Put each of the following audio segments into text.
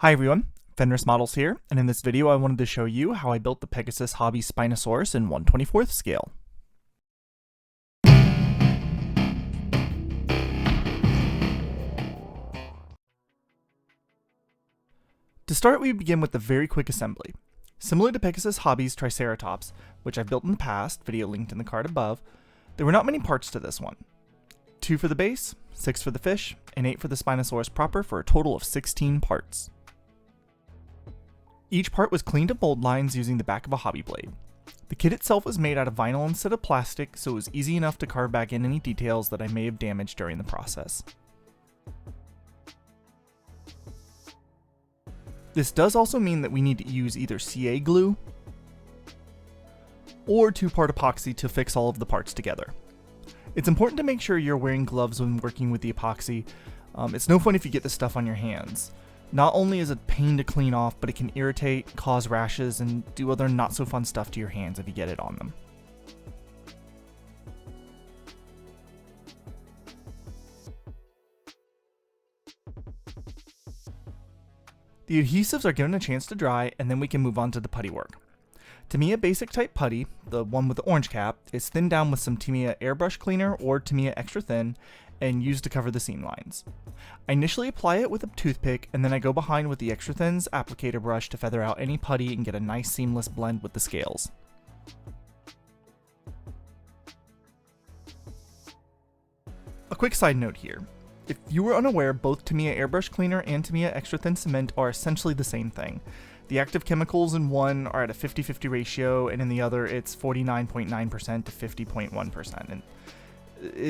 Hi everyone, Fenris Models here, and in this video I wanted to show you how I built the Pegasus Hobbies Spinosaurus in 1/24th scale. To start, we begin with the very quick assembly. Similar to Pegasus Hobbies Triceratops, which I've built in the past, video linked in the card above, there were not many parts to this one. 2 for the base, 6 for the fish, and 8 for the Spinosaurus proper for a total of 16 parts. Each part was cleaned of mold lines using the back of a hobby blade. The kit itself was made out of vinyl instead of plastic, so it was easy enough to carve back in any details that I may have damaged during the process. This does also mean that we need to use either CA glue or 2-part epoxy to fix all of the parts together. It's important to make sure you're wearing gloves when working with the epoxy. It's no fun if you get this stuff on your hands. Not only is it a pain to clean off, but it can irritate, cause rashes, and do other not so fun stuff to your hands if you get it on them. The adhesives are given a chance to dry, and then we can move on to the putty work. Tamiya Basic Type Putty, the one with the orange cap, is thinned down with some Tamiya Airbrush Cleaner or Tamiya Extra Thin, and used to cover the seam lines. I initially apply it with a toothpick, and then I go behind with the Extra Thin's applicator brush to feather out any putty and get a nice seamless blend with the scales. A quick side note here. If you were unaware, both Tamiya Airbrush Cleaner and Tamiya Extra Thin Cement are essentially the same thing. The active chemicals in one are at a 50-50 ratio, and in the other it's 49.9% to 50.1%. And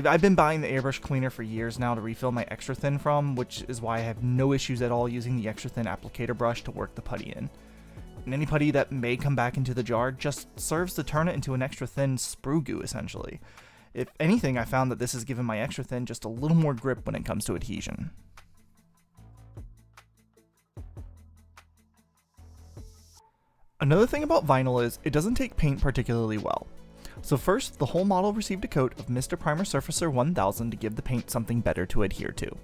I've been buying the airbrush cleaner for years now to refill my Extra Thin from, which is why I have no issues at all using the Extra Thin applicator brush to work the putty in. And any putty that may come back into the jar just serves to turn it into an extra thin sprue goo, essentially. If anything, I found that this has given my Extra Thin just a little more grip when it comes to adhesion. Another thing about vinyl is it doesn't take paint particularly well. So first, the whole model received a coat of Mr. Primer Surfacer 1000 to give the paint something better to adhere to.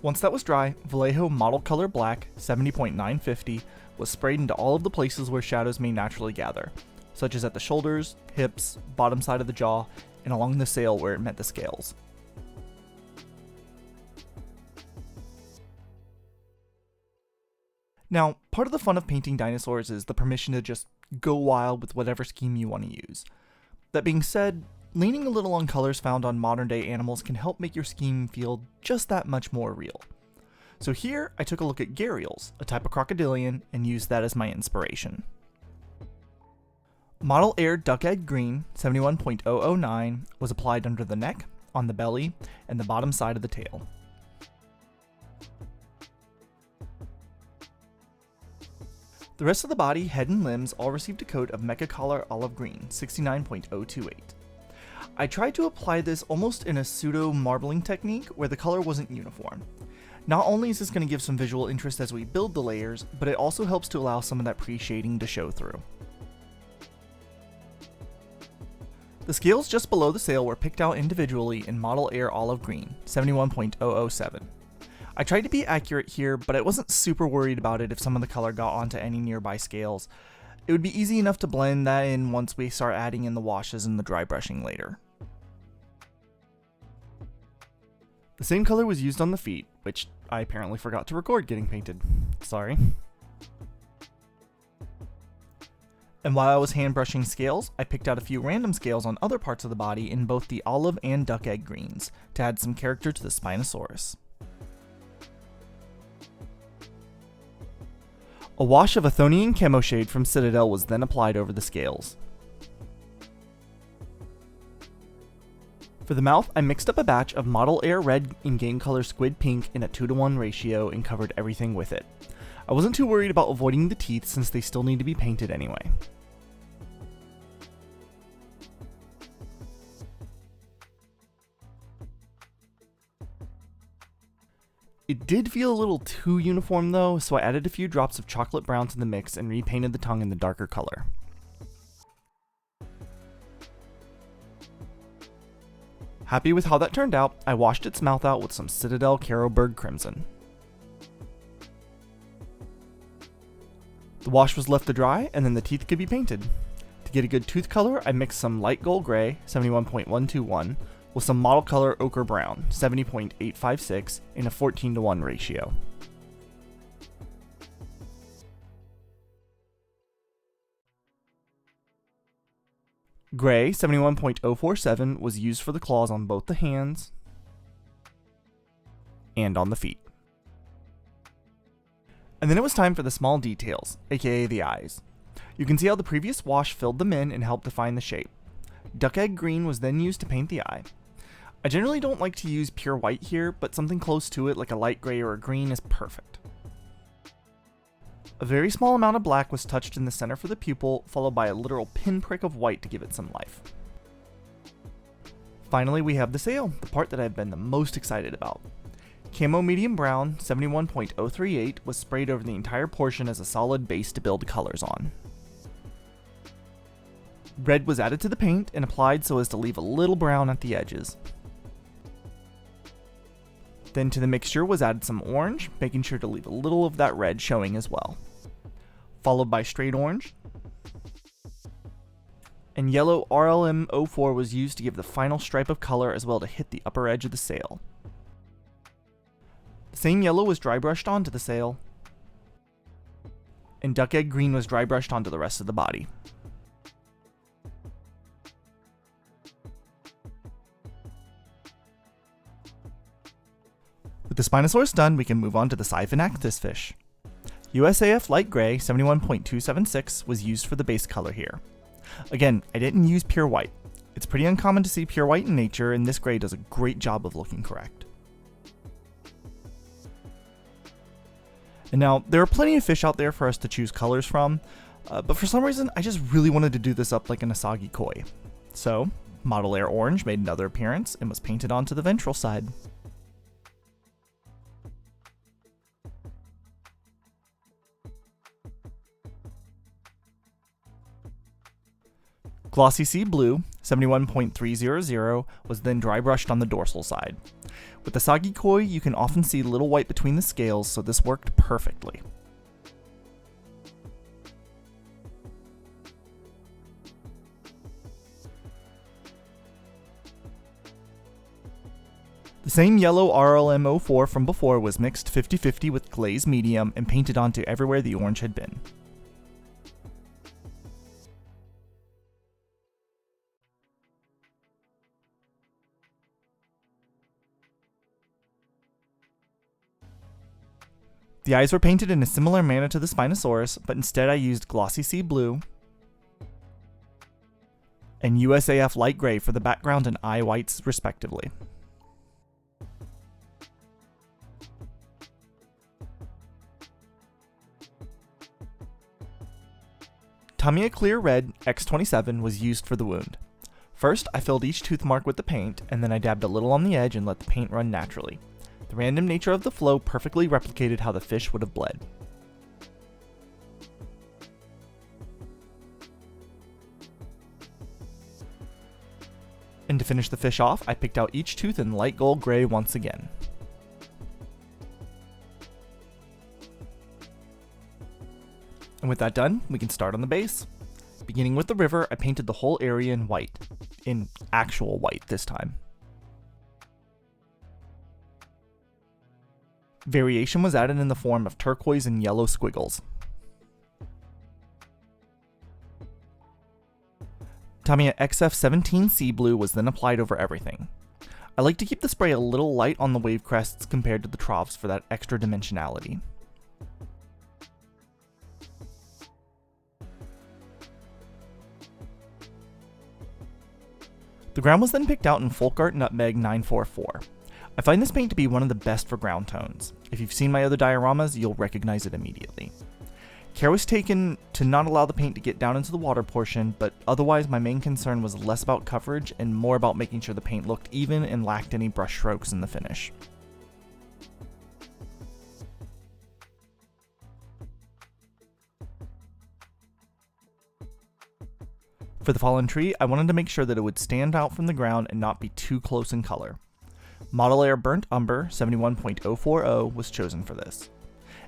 Once that was dry, Vallejo Model Color Black 70.950 was sprayed into all of the places where shadows may naturally gather, such as at the shoulders, hips, bottom side of the jaw, and along the sail where it met the scales. Now, part of the fun of painting dinosaurs is the permission to just go wild with whatever scheme you want to use. That being said, leaning a little on colors found on modern day animals can help make your scheme feel just that much more real. So here, I took a look at gharials, a type of crocodilian, and used that as my inspiration. Model Air Duck Egg Green 71.009 was applied under the neck, on the belly, and the bottom side of the tail. The rest of the body, head, and limbs all received a coat of Mecha Collar Olive Green 69.028. I tried to apply this almost in a pseudo marbling technique where the color wasn't uniform. Not only is this going to give some visual interest as we build the layers, but it also helps to allow some of that pre-shading to show through. The scales just below the sail were picked out individually in Model Air Olive Green 71.007. I tried to be accurate here, but I wasn't super worried about it if some of the color got onto any nearby scales. It would be easy enough to blend that in once we start adding in the washes and the dry brushing later. The same color was used on the feet, which I apparently forgot to record getting painted. Sorry. And while I was hand brushing scales, I picked out a few random scales on other parts of the body in both the olive and duck egg greens to add some character to the Spinosaurus. A wash of Athonian Chemo Shade from Citadel was then applied over the scales. For the mouth, I mixed up a batch of Model Air Red and Game Color Squid Pink in a 2:1 ratio and covered everything with it. I wasn't too worried about avoiding the teeth since they still need to be painted anyway. It did feel a little too uniform though, so I added a few drops of chocolate brown to the mix and repainted the tongue in the darker color. Happy with how that turned out, I washed its mouth out with some Citadel Carroburg Crimson. The wash was left to dry, and then the teeth could be painted. To get a good tooth color, I mixed some light gold gray, 71.121, with some model color ochre brown, 70.856, in a 14:1 ratio. Gray, 71.047, was used for the claws on both the hands and on the feet. And then it was time for the small details, aka the eyes. You can see how the previous wash filled them in and helped define the shape. Duck egg green was then used to paint the eye. I generally don't like to use pure white here, but something close to it like a light gray or a green is perfect. A very small amount of black was touched in the center for the pupil, followed by a literal pinprick of white to give it some life. Finally, we have the sail, the part that I've been the most excited about. Camo medium brown, 71.038, was sprayed over the entire portion as a solid base to build colors on. Red was added to the paint and applied so as to leave a little brown at the edges. Then to the mixture was added some orange, making sure to leave a little of that red showing as well. Followed by straight orange. And yellow RLM04 was used to give the final stripe of color as well to hit the upper edge of the sail. The same yellow was dry brushed onto the sail, and duck egg green was dry brushed onto the rest of the body. With the Spinosaurus done, we can move on to the Xiphinactus fish. USAF light gray, 71.276, was used for the base color here. Again, I didn't use pure white. It's pretty uncommon to see pure white in nature, and this gray does a great job of looking correct. And now, there are plenty of fish out there for us to choose colors from, but for some reason, I just really wanted to do this up like an Asagi koi. So, Model Air Orange made another appearance and was painted onto the ventral side. Glossy Sea Blue, 71.300, was then dry brushed on the dorsal side. With the Asagi koi, you can often see little white between the scales, so this worked perfectly. The same yellow RLM04 from before was mixed 50-50 with glaze medium and painted onto everywhere the orange had been. The eyes were painted in a similar manner to the Spinosaurus, but instead I used Glossy Sea Blue and USAF Light Gray for the background and eye whites respectively. Tamiya Clear Red X27 was used for the wound. First, I filled each tooth mark with the paint, and then I dabbed a little on the edge and let the paint run naturally. The random nature of the flow perfectly replicated how the fish would have bled. And to finish the fish off, I picked out each tooth in light gold gray once again. And with that done, we can start on the base. Beginning with the river, I painted the whole area in white. In actual white this time. Variation was added in the form of turquoise and yellow squiggles. Tamiya XF17 Sea Blue was then applied over everything. I like to keep the spray a little light on the wave crests compared to the troughs for that extra dimensionality. The ground was then picked out in Folk Art Nutmeg 944. I find this paint to be one of the best for ground tones. If you've seen my other dioramas, you'll recognize it immediately. Care was taken to not allow the paint to get down into the water portion, but otherwise my main concern was less about coverage and more about making sure the paint looked even and lacked any brush strokes in the finish. For the fallen tree, I wanted to make sure that it would stand out from the ground and not be too close in color. Model Air Burnt Umber 71.040 was chosen for this.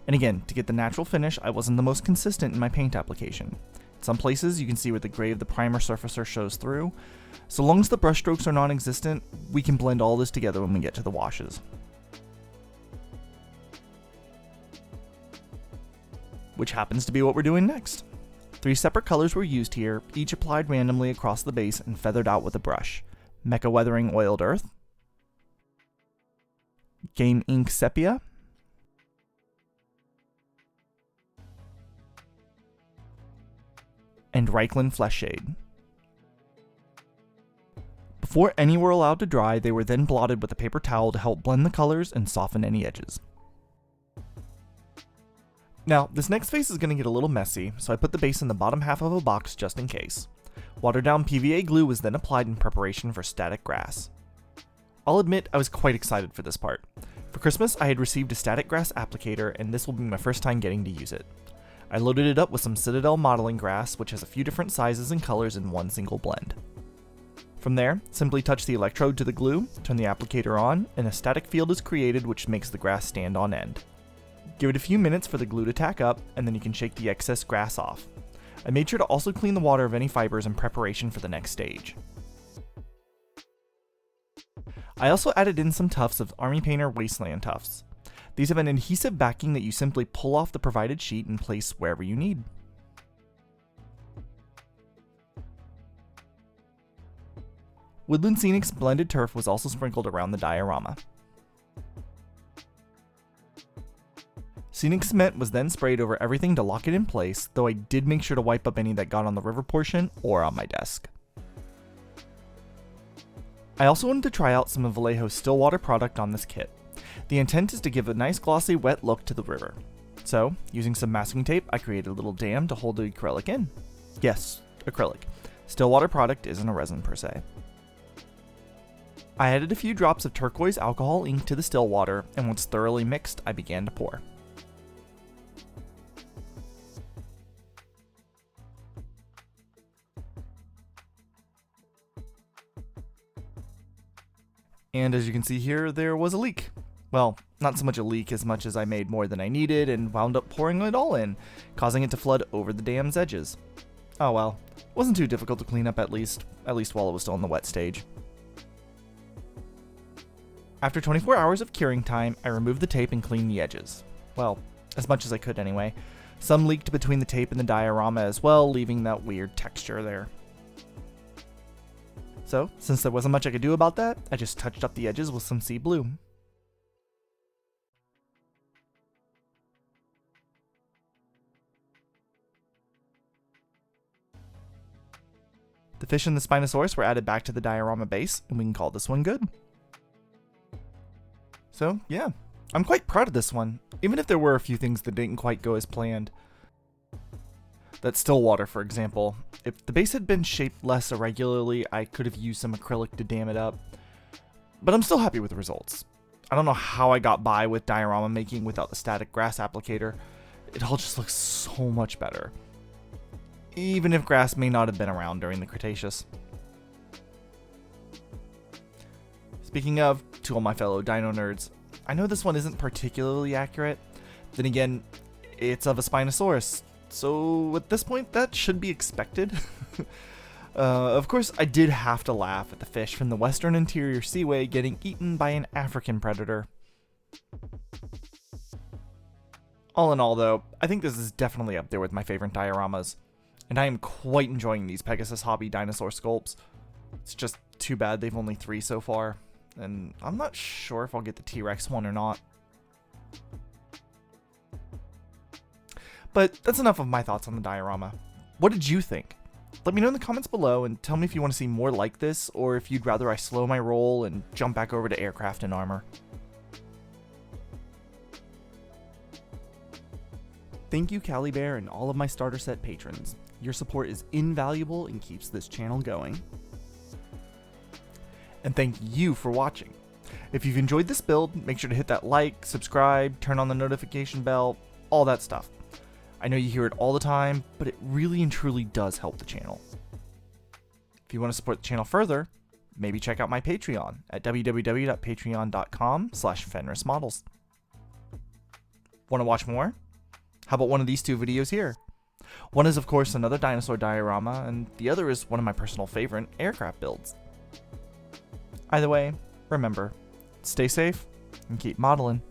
And again, to get the natural finish, I wasn't the most consistent in my paint application. In some places, you can see where the gray of the primer surfacer shows through. So long as the brush strokes are non-existent, we can blend all this together when we get to the washes. Which happens to be what we're doing next. 3 separate colors were used here, each applied randomly across the base and feathered out with a brush. Mecha Weathering Oiled Earth, Game Ink Sepia, and Reichland Flesh Shade. Before any were allowed to dry, they were then blotted with a paper towel to help blend the colors and soften any edges. Now, this next phase is going to get a little messy, so I put the base in the bottom half of a box just in case. Watered down PVA glue was then applied in preparation for static grass. I'll admit I was quite excited for this part. For Christmas, I had received a static grass applicator, and this will be my first time getting to use it. I loaded it up with some Citadel modeling grass, which has a few different sizes and colors in one single blend. From there, simply touch the electrode to the glue, turn the applicator on, and a static field is created which makes the grass stand on end. Give it a few minutes for the glue to tack up, and then you can shake the excess grass off. I made sure to also clean the water of any fibers in preparation for the next stage. I also added in some tufts of Army Painter Wasteland tufts. These have an adhesive backing that you simply pull off the provided sheet and place wherever you need. Woodland Scenic's blended turf was also sprinkled around the diorama. Scenic cement was then sprayed over everything to lock it in place, though I did make sure to wipe up any that got on the river portion or on my desk. I also wanted to try out some of Vallejo's Stillwater product on this kit. The intent is to give a nice glossy wet look to the river. So, using some masking tape, I created a little dam to hold the acrylic in. Yes, acrylic. Stillwater product isn't a resin per se. I added a few drops of turquoise alcohol ink to the still water, and once thoroughly mixed, I began to pour. And as you can see here, there was a leak. Well, not so much a leak as much as I made more than I needed and wound up pouring it all in, causing it to flood over the dam's edges. Oh well, it wasn't too difficult to clean up at least while it was still in the wet stage. After 24 hours of curing time, I removed the tape and cleaned the edges. Well, as much as I could anyway. Some leaked between the tape and the diorama as well, leaving that weird texture there. So, since there wasn't much I could do about that, I just touched up the edges with some sea blue. The fish and the Spinosaurus were added back to the diorama base, and we can call this one good. So, yeah, I'm quite proud of this one, even if there were a few things that didn't quite go as planned. That Stillwater, for example. If the base had been shaped less irregularly, I could have used some acrylic to dam it up. But I'm still happy with the results. I don't know how I got by with diorama making without the static grass applicator. It all just looks so much better. Even if grass may not have been around during the Cretaceous. Speaking of, to all my fellow dino nerds, I know this one isn't particularly accurate. Then again, it's of a Spinosaurus. So at this point, that should be expected. Of course, I did have to laugh at the fish from the Western Interior Seaway getting eaten by an African predator. All in all, though, I think this is definitely up there with my favorite dioramas, and I am quite enjoying these Pegasus Hobby dinosaur sculpts. It's just too bad they've only 3 so far, and I'm not sure if I'll get the T-Rex one or not. But that's enough of my thoughts on the diorama. What did you think? Let me know in the comments below and tell me if you want to see more like this, or if you'd rather I slow my roll and jump back over to aircraft and armor. Thank you, Cali Bear, and all of my starter set patrons. Your support is invaluable and keeps this channel going. And thank you for watching. If you've enjoyed this build, make sure to hit that like, subscribe, turn on the notification bell, all that stuff. I know you hear it all the time, but it really and truly does help the channel. If you want to support the channel further, maybe check out my Patreon at www.patreon.com/FenrisModels. Want to watch more? How about one of these two videos here? One is, of course, another dinosaur diorama, and the other is one of my personal favorite aircraft builds. Either way, remember, stay safe and keep modeling.